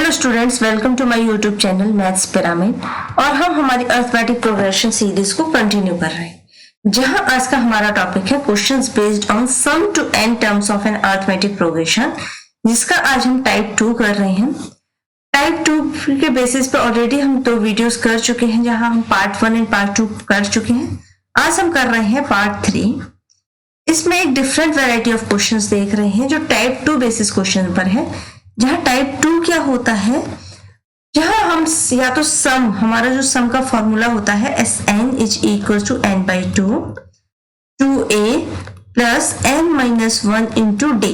Hello students, welcome to my YouTube channel maths pyramid. और हम हमारी अर्थमेटिक प्रोग्रेशन सीरीज को कंटिन्यू कर रहे हैं, जहां आज का हमारा टॉपिक है questions based on sum to n terms of an arithmetic progression, जिसका आज हम टाइप 2 कर रहे हैं। टाइप 2 के बेसिस पे ऑलरेडी हम 2 वीडियोस कर चुके हैं, जहां हम पार्ट 1 एंड पार्ट 2 कर चुके हैं। आज हम कर रहे हैं पार्ट 3। इसमें एक डिफरेंट वैरायटी ऑफ क्वेश्चंस देख रहे हैं जो टाइप 2 बेसिस क्वेश्चन पर है। जहां टाइप 2 क्या होता है, जहां हम या तो सम, हमारा जो सम का फॉर्मूला होता है Sn is equal to n/2 2a plus n-1 into d।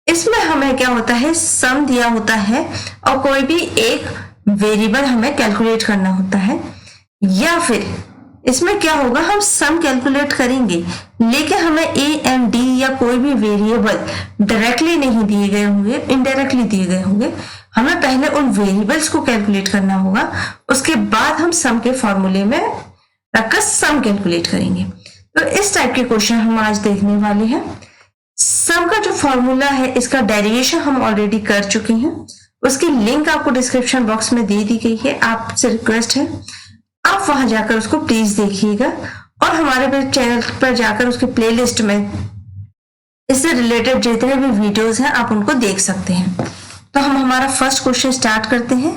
इसमें हमें क्या होता है, सम दिया होता है और कोई भी एक वेरिएबल हमें कैलकुलेट करना होता है, या फिर इसमें क्या होगा, हम सम कैलकुलेट करेंगे लेकिन हमें a एंड d या कोई भी वेरिएबल डायरेक्टली नहीं दिए गए होंगे, इनडायरेक्टली दिए गए होंगे। हमें पहले उन वेरिएबल्स को कैलकुलेट करना होगा, उसके बाद हम सम के फॉर्मूले में रखकर सम कैलकुलेट करेंगे। तो इस टाइप के क्वेश्चन हम आज देखने वाले हैं। सम का जो फॉर्मूला है, इसका डेरिवेशन हम ऑलरेडी कर चुके हैं, उसकी लिंक आपको डिस्क्रिप्शन बॉक्स में दे दी गई है। आपसे रिक्वेस्ट है आप वहां जाकर उसको प्लीज देखिएगा और हमारे चैनल पर जाकर उसके प्लेलिस्ट में इससे रिलेटेड जितने भी वीडियोस हैं आप उनको देख सकते हैं। तो हम हमारा फर्स्ट क्वेश्चन स्टार्ट करते हैं।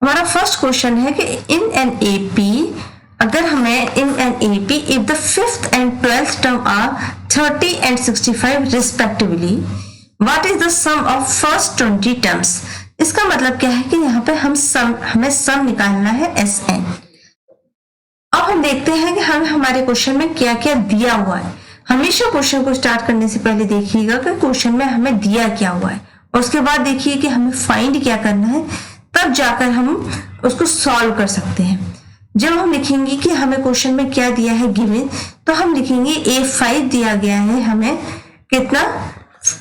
हमारा फर्स्ट क्वेश्चन है कि इन एन एपी, अगर हमें in an AP if the 5th and 12th term are 30 and 65 respectively, what is the sum of first 20 terms. इसका मतलब क्या है कि यहाँ पे हमें सम निकालना है Sn। अब हम देखते हैं कि हमारे क्वेश्चन में क्या क्या दिया हुआ है। हमेशा क्वेश्चन को स्टार्ट करने से पहले देखिएगा कि क्वेश्चन में हमें दिया क्या हुआ है, और उसके बाद देखिए कि हमें फाइंड क्या करना है, तब जाकर हम उसको सॉल्व कर सकते हैं। जब हम लिखेंगे कि हमें क्वेश्चन में क्या दिया है गिवन, तो हम लिखेंगे A5 दिया गया है हमें कितना,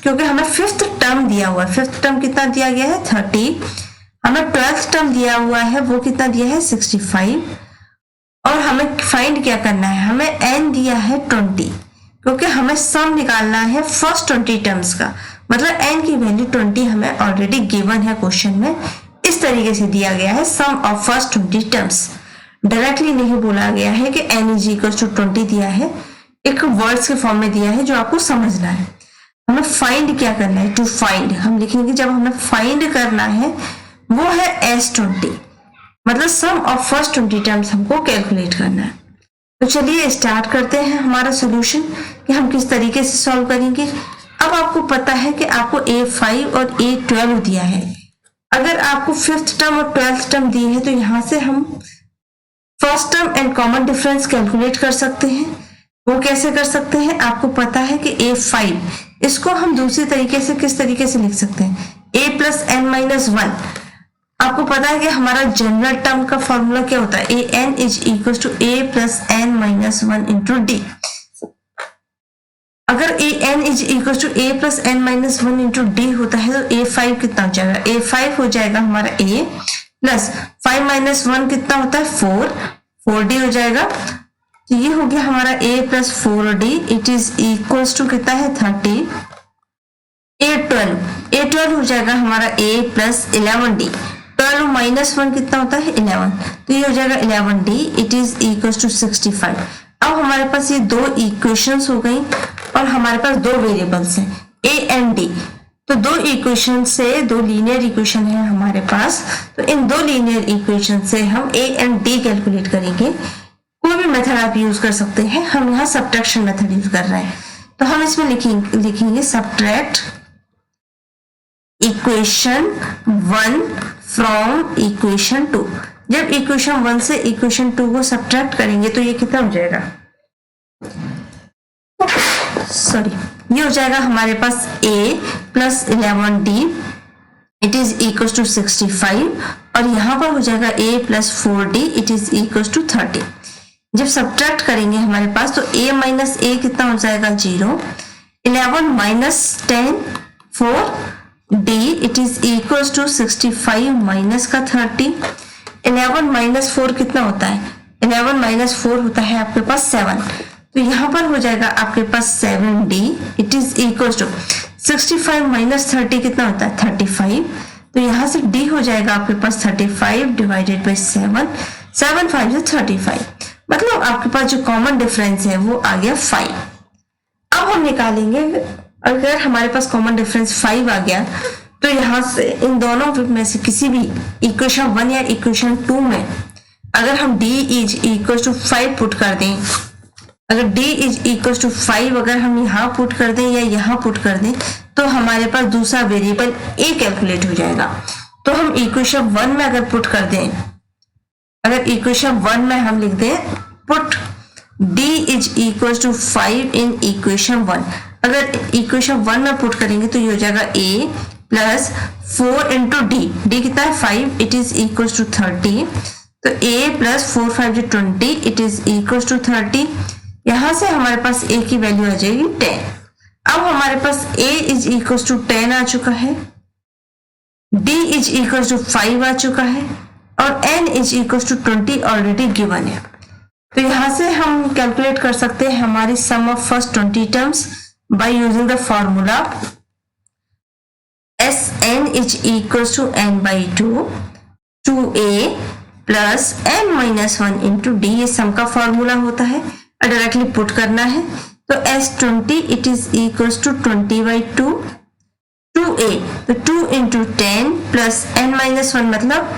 क्योंकि हमें 5th टर्म दिया हुआ है। 5th टर्म कितना दिया गया है 30, हमें 12th टर्म दिया हुआ है वो कितना दिया है 65, और हमें फाइंड क्या करना है, हमें n दिया है 20, क्योंकि हमें सम निकालना है फर्स्ट 20 टर्म्स का। मतलब n की वैल्यू 20 हमें ऑलरेडी गिवन है क्वेश्चन में। इस तरीके से दिया गया है सम ऑफ फर्स्ट 20 टर्म्स। डायरेक्टली नहीं बोला गया है कि n इज इक्वल टू 20 दिया है, एक वर्ड्स के फॉर्म में दिया है जो आपको समझना है। हमें फाइंड क्या करना है, टू फाइंड हम लिखेंगे, जब हमें फाइंड करना है वो है S20, मतलब सम ऑफ फर्स्ट 20 टर्म्स हमको कैलकुलेट करना है। तो चलिए स्टार्ट करते हैं हमारा सॉल्यूशन कि हम किस तरीके से सॉल्व करेंगे। अब आपको पता है कि आपको A5 और A12 दिया है। अगर आपको 5th टर्म और 12th टर्म दी है तो यहाँ से हम first term and common difference calculate कर सकते हैं। वो कैसे कर सकते हैं, आपको पता है कि A5, इसको हम दूसरी तरीके से किस तरीके से लिख सकते हैं, a प्लस n-1। आपको पता है कि हमारा जनरल टर्म का फॉर्मूला क्या होता है, an is equal to a plus n-1 into d। अगर an is equal to a plus n-1 into d होता है तो A5 कितना हो जाएगा, A5 हो जाएगा हमारा a प्लस 5-1 कितना होता है 4d हो जाएगा। तो ये हो गया हमारा a plus 4d, it is equals to कितना है 30। A12 हो जाएगा हमारा a प्लस 11d, 12 माइनस 1 कितना होता है 11, तो ये हो जाएगा 11d, it is equals to 65। अब हमारे पास ये 2 इक्वेशंस हो गई और हमारे पास 2 वेरिएबल्स हैं a एंड d। तो 2 इक्वेशन से 2 लीनियर इक्वेशन है हमारे पास, तो इन 2 लीनियर इक्वेशन से हम a एंड d कैलकुलेट करेंगे। कोई भी मेथड आप यूज कर सकते हैं, हम यहाँ सब्ट्रैक्शन मेथड यूज कर रहे हैं। तो हम इसमें लिखेंगे सब्ट्रैक्ट इक्वेशन 1 फ्रॉम इक्वेशन 2। जब इक्वेशन 1 से इक्वेशन 2 को सब्ट्रैक्ट करेंगे तो ये कितना हो जाएगा, ये हो जाएगा हमारे पास a plus 11d, it is equal to 65, और यहाँ पर हो जाएगा a plus 4d, it is equal to 30। जब सब्ट्रैक्ट करेंगे हमारे पास तो a माइनस a कितना हो जाएगा 0, 11 minus 10 4d, it is equal to 65 minus का 30। 11 माइनस 4 कितना होता है, 11 माइनस 4 होता है आपके पास 7, तो यहाँ पर हो जाएगा आपके पास 7d, it is equal to 65 minus 30 कितना होता है 35। तो यहाँ से डी हो जाएगा आपके पास 35 डिवाइडेड बाई 7, 7 5 से 35, मतलब आपके पास जो कॉमन डिफरेंस है वो आ गया 5। अब हम निकालेंगे, अगर हमारे पास कॉमन डिफरेंस 5 आ गया तो यहाँ से इन दोनों में से किसी भी इक्वेशन 1 या इक्वेशन 2 में अगर हम d is equal to 5 put कर दें, अगर d इज इक्वल टू 5 अगर हम यहाँ पुट कर दें या यहाँ पुट कर दें तो हमारे पास दूसरा वेरिएबल a कैलकुलेट हो जाएगा। तो हम इक्वेशन 1 में अगर पुट कर दें, अगर इक्वेशन 1 में हम लिख दें put d is equal to 5 in equation 1, अगर इक्वेशन 1 में पुट करेंगे तो ये हो जाएगा a प्लस 4 इंटू डी कितना है 5, इट इज इक्वल टू 30। तो a plus 4 5 20, it is equal to 30। यहां से हमारे पास a की वैल्यू आ जाएगी 10। अब हमारे पास a इज इक्वल टू 10 आ चुका है, d इज इक्वल टू 5 आ चुका है और n is equal to 20 already given है। तो यहां से हम कैलकुलेट कर सकते हैं हमारी sum of first 20 terms by using the formula Sn is equals to n by 2 2a plus n minus 1 into d, ये सम का फॉर्मूला होता है। डायरेक्टली पुट करना है तो S20 it is equals to 20 by 2 2a, तो 2 into 10 प्लस n minus 1 मतलब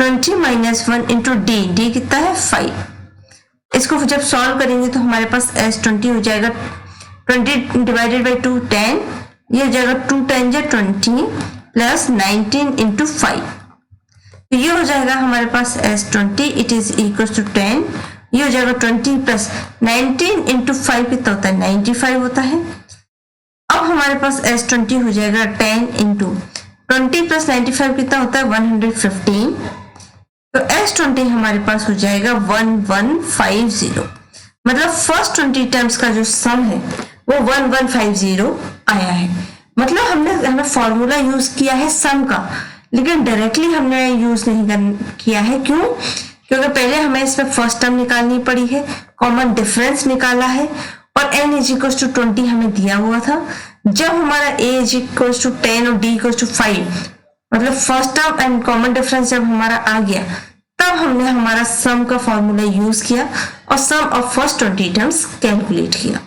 20 minus 1 into d कितना है 5। इसको जब सॉल्व करेंगे तो हमारे पास S20 हो जाएगा 20 डिवाइडेड बाई 2 10, ये हो जाएगा 2 10 या 20 प्लस 19 इंटू 5, तो ये हो जाएगा हमारे पास S20 it is equal to 10, ये हो जाएगा 20 प्लस 19 इंटू 5 कितना होता है 95 होता है। अब हमारे पास S20 हो जाएगा 10 इंटू 20 प्लस 95 कितना होता है 115, तो S20 हमारे पास हो जाएगा 1150, मतलब फर्स्ट 20 टर्म्स का जो सम है वो 1150 आया है। मतलब हमें फॉर्मूला यूज किया है सम का, लेकिन डायरेक्टली हमने यूज नहीं किया है। क्यों? क्योंकि पहले हमें इसमें फर्स्ट टर्म निकालनी पड़ी है, कॉमन डिफरेंस निकाला है और n इज इक्वल टू 20 हमें दिया हुआ था। जब हमारा a इज इक्वल टू 10 और d इक्वल टू 5, मतलब first term and common difference जब हमारा आ गया तब हमने हमारा सम का फॉर्मूला यूज किया और सम ऑफ फर्स्ट 20 टर्म्स कैलकुलेट किया।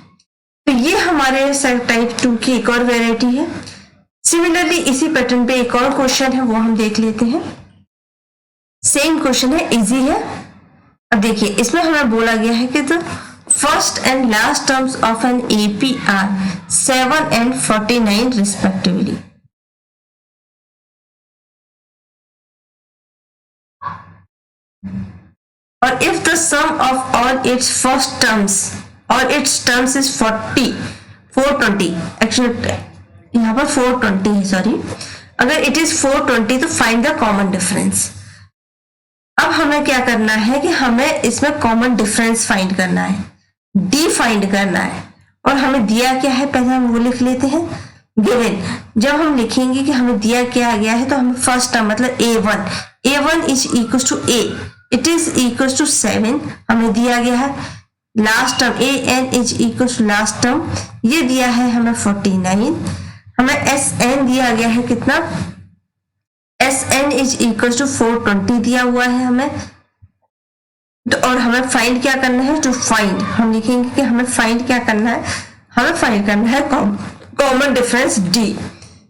तो ये हमारे टाइप 2 की एक और वेराइटी है। सिमिलरली इसी पैटर्न पे एक और क्वेश्चन है, वो हम देख लेते हैं। सेम क्वेश्चन है, इजी है। अब देखिए इसमें हमें बोला गया है कि the first and last terms of an AP are 7 and 49 respectively. और if the sum of all its first terms or its terms is 420, actually यहाँ पर 420 है, सॉरी, अगर it is 420 तो find the common difference। अब हमें क्या करना है कि हमें इसमें कॉमन डिफरेंस फाइंड करना है, d फाइंड करना है। और हमें दिया क्या है पहले हम वो लिख लेते हैं, गिवन। जब हम लिखेंगे कि हमें दिया क्या गया है तो हमें फर्स्ट टर्म मतलब a1 is equal to a, it is equal to 7 हमें दिया गया है। Last term an is equal to last term ये दिया है हमें 49, हमें sn दिया गया है कितना, sn इज इक्वल टू 420 दिया हुआ है हमें। तो और हमें फाइंड क्या करना है, टू फाइंड हम लिखेंगे कि हमें फाइंड क्या करना है, हमें फाइंड करना है कॉमन डिफरेंस d।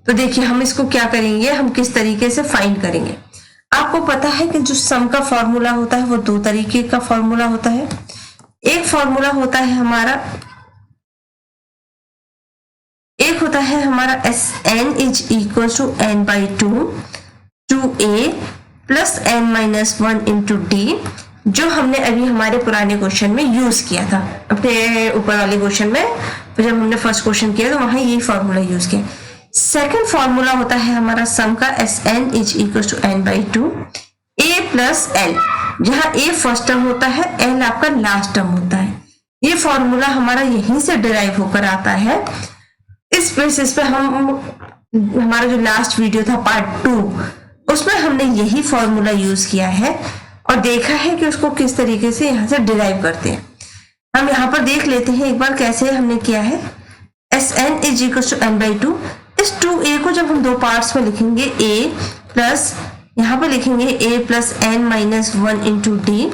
तो देखिए हम इसको क्या करेंगे, हम किस तरीके से फाइंड करेंगे। आपको पता है कि जो सम का फॉर्मूला होता है वो दो तरीके का फॉर्मूला होता है। एक फॉर्मूला होता है हमारा, एक होता है हमारा Sn is equal to n by 2a plus n minus 1 into d, जो हमने अभी हमारे पुराने क्वेश्चन में यूज किया था। अपने ऊपर वाले क्वेश्चन में जब हमने फर्स्ट क्वेश्चन किया तो वहां ये फॉर्मूला यूज किया। सेकंड फॉर्मूला होता है हमारा सम का Sn is equal to n by 2 a plus l, जहां a फर्स्ट टर्म होता है, l आपका लास्ट टर्म होता है। ये फॉर्मूला हमारा यहीं से डिराइव होकर आता है। इस बेसिस पे हम हमारा जो लास्ट वीडियो था पार्ट 2 उसमें हमने यही फॉर्मूला यूज किया है और देखा है कि उसको किस तरीके से यहाँ से डिराइव करते हैं। हम यहाँ पर देख लेते हैं एक बार कैसे हमने किया है। Sn is equal to n by 2, इस 2a को जब हम दो पार्ट्स में लिखेंगे, a प्लस यहाँ पे लिखेंगे a plus n minus 1 into D.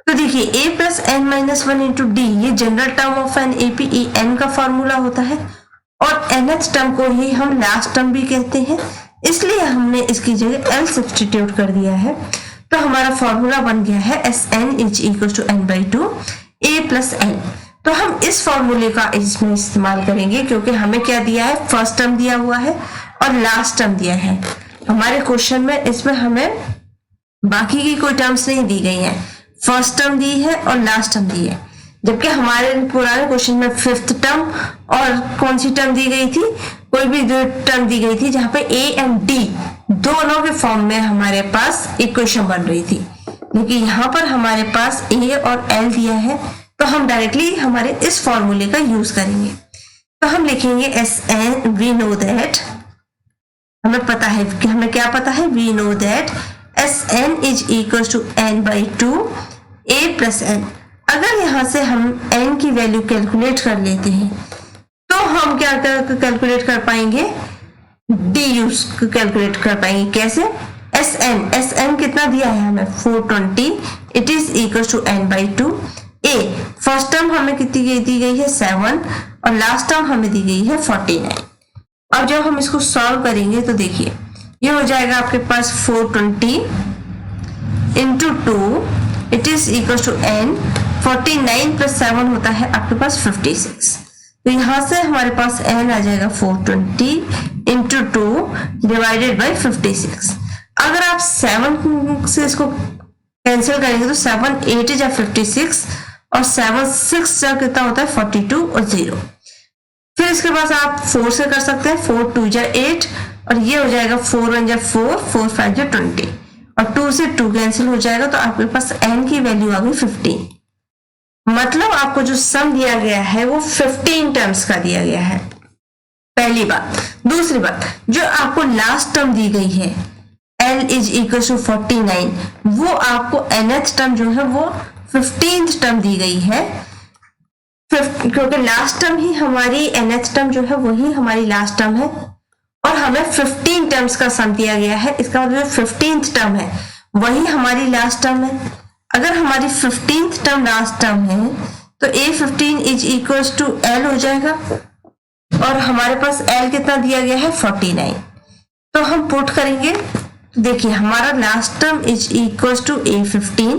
तो देखिए a plus n minus 1 into D ये general term of an AP en का फॉर्मूला होता है और nth टर्म को ही हम लास्ट टर्म भी कहते हैं, इसलिए हमने इसकी जगह l सब्स्टिट्यूट कर दिया है। तो हमारा फॉर्मूला बन गया है Sn is equal to n/2 a plus n। तो हम इस फॉर्मूले का इसमें इस्तेमाल करेंगे क्योंकि हमें क्या दिया है, फर्स्ट टर्म दिया हुआ है और लास्ट टर्म दिया है हमारे क्वेश्चन में। इसमें हमें बाकी की कोई टर्म्स नहीं दी गई है, फर्स्ट टर्म दी है और लास्ट टर्म दी है, जबकि हमारे पुराने क्वेश्चन में फिफ्थ टर्म और कौन सी टर्म दी गई थी, कोई भी दो टर्म दी गई थी जहां पे a एंड d दोनों के फॉर्म में हमारे पास इक्वेशन बन रही थी। लेकिन यहाँ पर हमारे पास a और l दिया है तो हम डायरेक्टली हमारे इस फॉर्मूले का यूज करेंगे। तो हम लिखेंगे Sn, वी नो दैट, हमें पता है कि हमें क्या पता है, we know that Sn is equal to n/2 a plus n। अगर यहाँ से हम n की वैल्यू कैलकुलेट कर लेते हैं तो हम क्या कैलकुलेट कर पाएंगे, d यूज कैलकुलेट कर पाएंगे। कैसे, Sn कितना दिया है हमें 420, it is equal to n/2 a। First term हमें कितनी दी गई है 7 और लास्ट टर्म हमें दी गई है 49। अब जब हम इसको सॉल्व करेंगे तो देखिए ये हो जाएगा आपके पास 420 into 2 it is equal to n। 49 plus 7 होता है आपके पास 56। तो यहाँ से हमारे पास n आ जाएगा 420 इंटू 2 डिवाइडेड बाई 56। अगर आप 7 से इसको कैंसिल करेंगे तो 7 8 जा 56 और 7 6 जा कितना होता है 42 और 0। फिर इसके बाद आप 4 से कर सकते हैं, 4 2 जा 8 और ये हो जाएगा 4 1 जा 4, 4 5 जा 20 और 2 से 2 कैंसिल हो जाएगा तो आपके पास n की वैल्यू आ गई 15। मतलब आपको जो सम दिया गया है वो 15 टर्म्स का दिया गया है, पहली बात। दूसरी बात, जो आपको लास्ट टर्म दी गई है l इज इक्वल टू 49, वो आपको nth टर्म जो है वो 15th टर्म दी गई है, क्योंकि लास्ट टर्म ही हमारी nth टर्म जो है वही हमारी लास्ट टर्म है और हमें 15 टर्म्स का सम दिया गया है। इसका मतलब 15th टर्म है वही हमारी लास्ट टर्म है। अगर हमारी 15th टर्म लास्ट टर्म है तो a15 is equal to l हो जाएगा और हमारे पास l कितना दिया गया है 49। तो हम पुट करेंगे तो देखिए हमारा last term is equal to a15,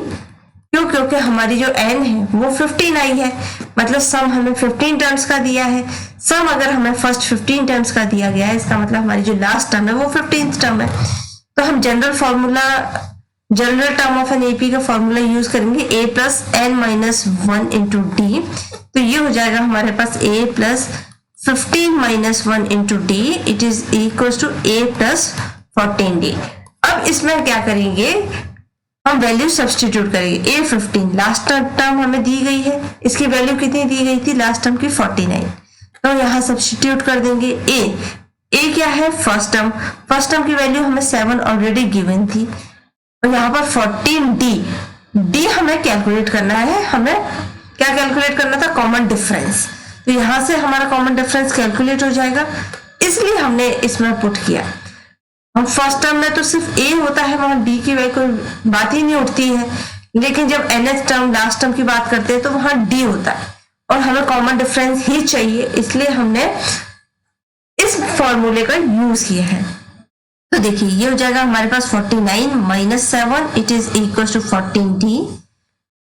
क्यों, क्योंकि हमारी जो n है वो 15 आई है, मतलब सम हमें 15 टर्म्स का दिया है। सम अगर हमें फर्स्ट 15 टर्म्स का दिया गया है इसका मतलब हमारी जो लास्ट टर्म है वो 15th टर्म है। तो हम general term of an AP का फॉर्मूला यूज करेंगे a plus n minus 1 into D. तो ये हो जाएगा हमारे पास a plus 15 minus 1 into d it is equal to a plus 14d। अब इसमें क्या करेंगे, हम वैल्यू सब्स्टिट्यूट करेंगे। a15 लास्ट टर्म हमें दी गई है, इसकी वैल्यू कितनी दी गई थी लास्ट टर्म की 49, तो यहाँ सब्स्टिट्यूट कर देंगे। a क्या है फर्स्ट टर्म की वैल्यू हमें 7 ऑलरेडी गिवन थी और यहाँ पर 14d हमें कैलकुलेट करना है। हमें क्या कैलकुलेट करना था, कॉमन डिफरेंस। तो यहाँ से हमारा कॉमन डिफरेंस कैलकुलेट हो जाएगा, इसलिए हमने इसमें पुट किया। हम फर्स्ट टर्म में तो सिर्फ a होता है, वहां d की वैल्यू कोई बात ही नहीं उठती है, लेकिन जब nth टर्म लास्ट टर्म की बात करते हैं तो वहां d होता है और हमें कॉमन डिफरेंस ही चाहिए, इसलिए हमने इस फॉर्मूले का यूज किया है। तो देखिए ये हो जाएगा हमारे पास 49 minus 7 it is equal to 14d।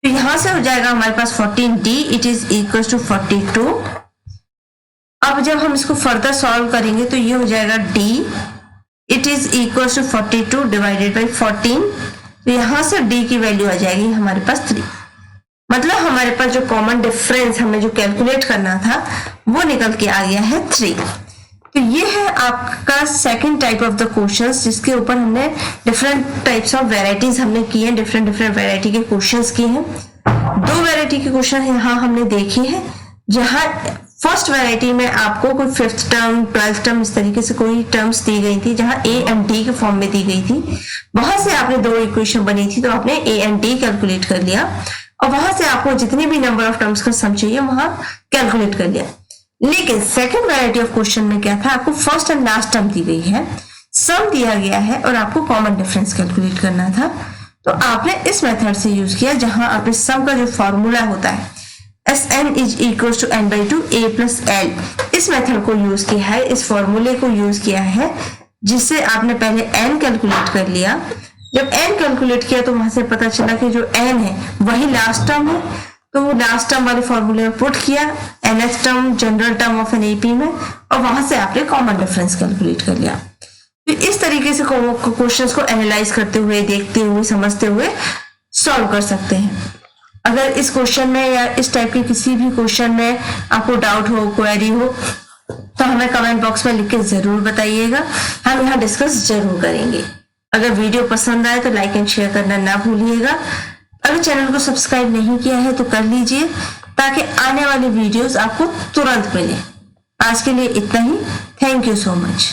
तो यहां से हो जाएगा हमारे पास 14d it is equal to 42। अब जब हम इसको फर्दर सॉल्व करेंगे तो ये हो जाएगा d it is equal to 42 divided by 14। तो यहां से d की वैल्यू आ जाएगी हमारे पास 3। मतलब हमारे पास जो कॉमन डिफरेंस हमें जो कैलकुलेट करना था वो निकल के आ गया है 3। तो ये है आपका second type of the questions, जिसके ऊपर हमने डिफरेंट टाइप्स ऑफ वेराइटीज हमने की हैं, डिफरेंट वेराइटी के क्वेश्चंस किए हैं। 2 वेराइटी के क्वेश्चन यहाँ हमने देखे हैं, जहाँ फर्स्ट वेराइटी में आपको कोई 5th टर्म 12th टर्म इस तरीके से कोई टर्म्स दी गई थी, जहाँ a एंड d के फॉर्म में दी गई थी। वहां से आपने 2 इक्वेशन बनी थी तो आपने a एंड d कैलकुलेट कर लिया और वहां से आपको जितनी भी नंबर ऑफ टर्म्स का सम चाहिए वहां कैलकुलेट कर लिया। लेकिन सेकंड वैरायटी ऑफ क्वेश्चन में क्या था, आपको फर्स्ट एंड लास्ट टर्म दी गई है, सम दिया गया है और आपको कॉमन डिफरेंस कैलकुलेट करना था। तो आपने इस मेथड से यूज किया जहां आपने सम का जो फॉर्मूला होता है Sn is equal to n/2 a plus l, इस मेथड को यूज किया है, इस फॉर्मूले को यूज किया है, जिससे आपने पहले n कैलकुलेट कर लिया। जब n कैलकुलेट किया तो वहां से पता चला कि जो n है वही लास्ट टर्म है, तो वो लास्ट टर्म वाले फॉर्मूले में पुट किया, nth term general term of an AP में, और वहां से आपने कॉमन डिफरेंस कैलकुलेट कर लिया। तो इस तरीके से क्वेश्चंस को एनालाइज करते हुए, देखते हुए, समझते हुए सॉल्व कर सकते हैं। अगर इस क्वेश्चन में या इस टाइप के किसी भी क्वेश्चन में आपको डाउट हो, क्वेरी हो, तो हमें कमेंट बॉक्स में लिख के जरूर बताइएगा, हम यहाँ डिस्कस जरूर करेंगे। अगर वीडियो पसंद आए तो लाइक एंड शेयर करना ना भूलिएगा। अगर चैनल को सब्सक्राइब नहीं किया है तो कर लीजिए, ताकि आने वाली वीडियोस आपको तुरंत मिले। आज के लिए इतना ही। Thank you so much.